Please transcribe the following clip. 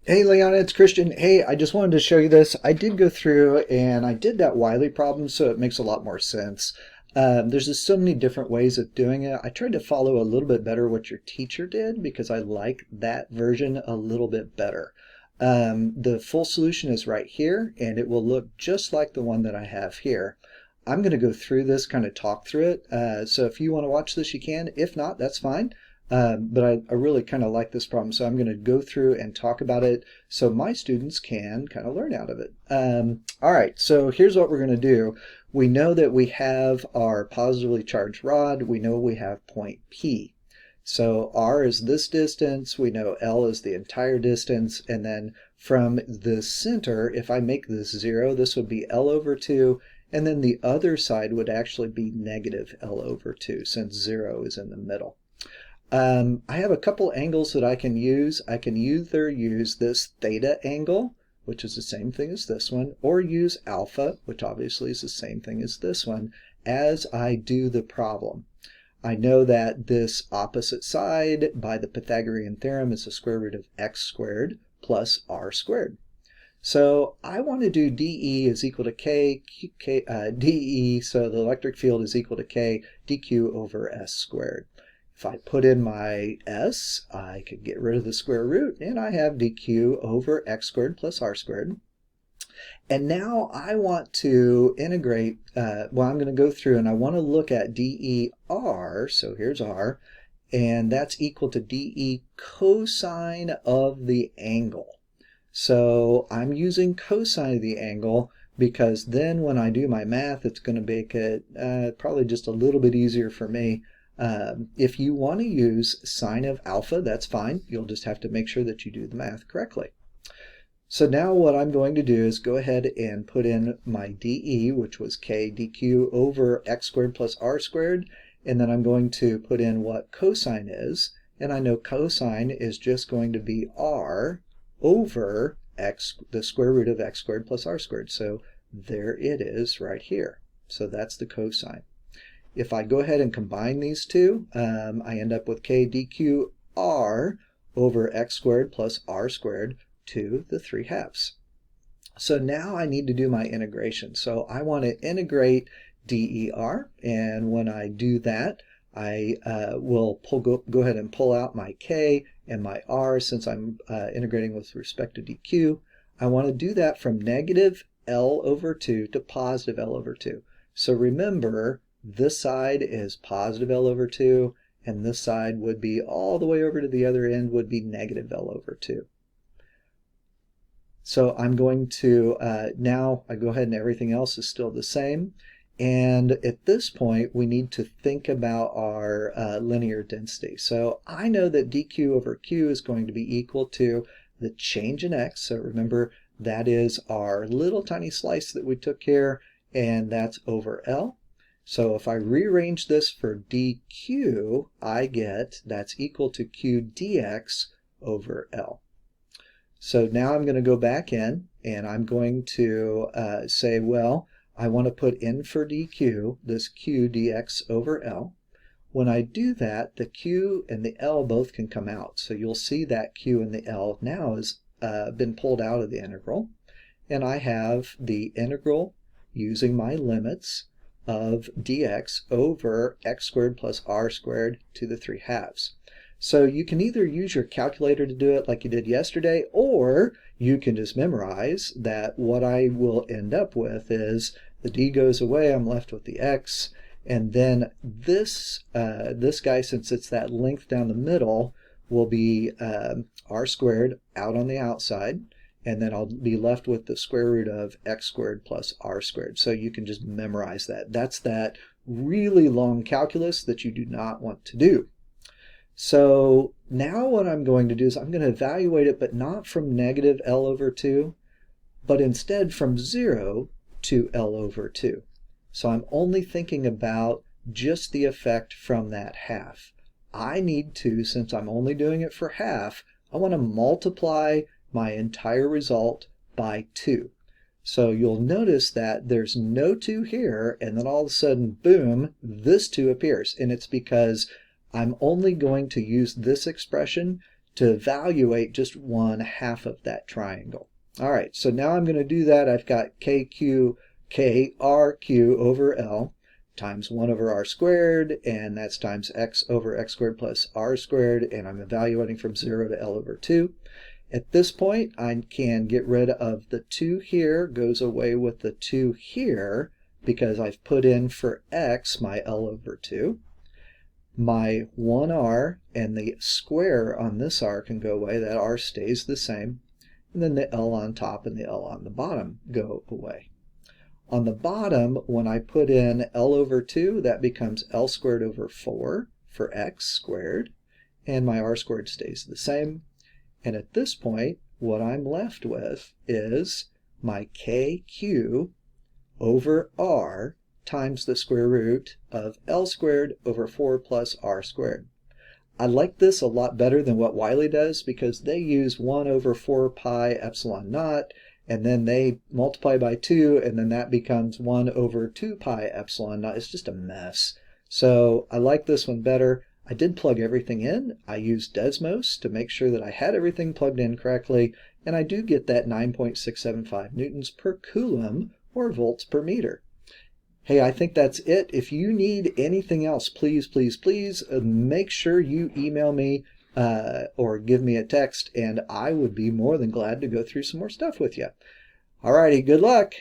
Hey Liyana, it's Christian. Hey, I just wanted to show you this. I did go through and I did that Wiley problem, so it makes a lot more sense. There's just so many different ways of doing it. I tried to follow a little bit better what your teacher did because I like that version a little bit better. The full solution is right here, and it will look just like the one that I have here. I'm going to go through this, kind of talk through it. So if you want to watch this, you can. If not, that's fine. But I really kind of like this problem, so I'm going to go through and talk about it so my students can kind of learn out of it. All right, so here's what we're going to do. We know that we have our positively charged rod. We know we have point P. So R is this distance. We know L is the entire distance. And then from the center, if I make this 0, this would be L over 2. And then the other side would actually be negative L over 2 since 0 is in the middle. I have a couple angles that I can use. I can either use this theta angle, which is the same thing as this one, or use alpha, which obviously is the same thing as this one, as I do the problem. I know that this opposite side by the Pythagorean theorem is the square root of x squared plus r squared. So I want to do dE is equal to dE, so the electric field is equal to k dq over s squared. If I put in my s, I could get rid of the square root, and I have dq over x squared plus r squared. And now I want to integrate, well, I'm going to go through and I want to look at dEr, so here's r, and that's equal to dE cosine of the angle. So I'm using cosine of the angle because then when I do my math, it's going to make it probably just a little bit easier for me. If you want to use sine of alpha, that's fine. You'll just have to make sure that you do the math correctly. So now what I'm going to do is go ahead and put in my dE, which was k dq over x squared plus r squared, and then I'm going to put in what cosine is, and I know cosine is just going to be r over x, the square root of x squared plus r squared. So there it is right here. So that's the cosine. If I go ahead and combine these two, I end up with k dq r over x squared plus r squared to the 3/2. So now I need to do my integration. So I want to integrate dEr, and when I do that, I will go ahead and pull out my k and my r since I'm integrating with respect to dq. I want to do that from negative L over 2 to positive L over 2. So remember, this side is positive L over 2, and this side would be all the way over to the other end would be negative L over 2. So I'm going to, now I go ahead and everything else is still the same. And at this point, we need to think about our linear density. So I know that dq over q is going to be equal to the change in x. So remember, that is our little tiny slice that we took here, and that's over L. So if I rearrange this for dq, I get that's equal to q dx over L. So now I'm going to go back in, and I'm going to say, well, I want to put in for dq, this q dx over L. When I do that, the q and the L both can come out. So you'll see that q and the L now has been pulled out of the integral. And I have the integral using my limits of dx over x squared plus r squared to the 3/2. So you can either use your calculator to do it like you did yesterday, or you can just memorize that what I will end up with is the d goes away, I'm left with the x, and then this guy, since it's that length down the middle, will be r squared out on the outside, and then I'll be left with the square root of x squared plus r squared. So you can just memorize that. That's that really long calculus that you do not want to do. So now what I'm going to do is I'm going to evaluate it, but not from negative L over 2, but instead from 0 to L over 2. So I'm only thinking about just the effect from that half. I need to, since I'm only doing it for half, I want to multiply my entire result by 2. So you'll notice that there's no 2 here, and then all of a sudden, boom, this 2 appears. And it's because I'm only going to use this expression to evaluate just 1/2 of that triangle. All right, so now I'm going to do that. I've got KRQ over L times 1 over r squared, and that's times x over x squared plus r squared, and I'm evaluating from 0 to L over 2. At this point, I can get rid of the 2 here, goes away with the 2 here, because I've put in for x my L over 2. My 1r and the square on this r can go away. That r stays the same. And then the L on top and the L on the bottom go away. On the bottom, when I put in L over 2, that becomes L squared over 4 for x squared. And my r squared stays the same. And at this point, what I'm left with is my KQ over r times the square root of L squared over 4 plus r squared. I like this a lot better than what Wiley does because they use 1 over 4 pi epsilon naught, and then they multiply by 2, and then that becomes 1 over 2 pi epsilon naught. It's just a mess. So I like this one better. I did plug everything in. I used Desmos to make sure that I had everything plugged in correctly, and I do get that 9.675 newtons per coulomb or volts per meter. Hey, I think that's it. If you need anything else, please, please, please make sure you email me or give me a text, and I would be more than glad to go through some more stuff with you. Alrighty, good luck.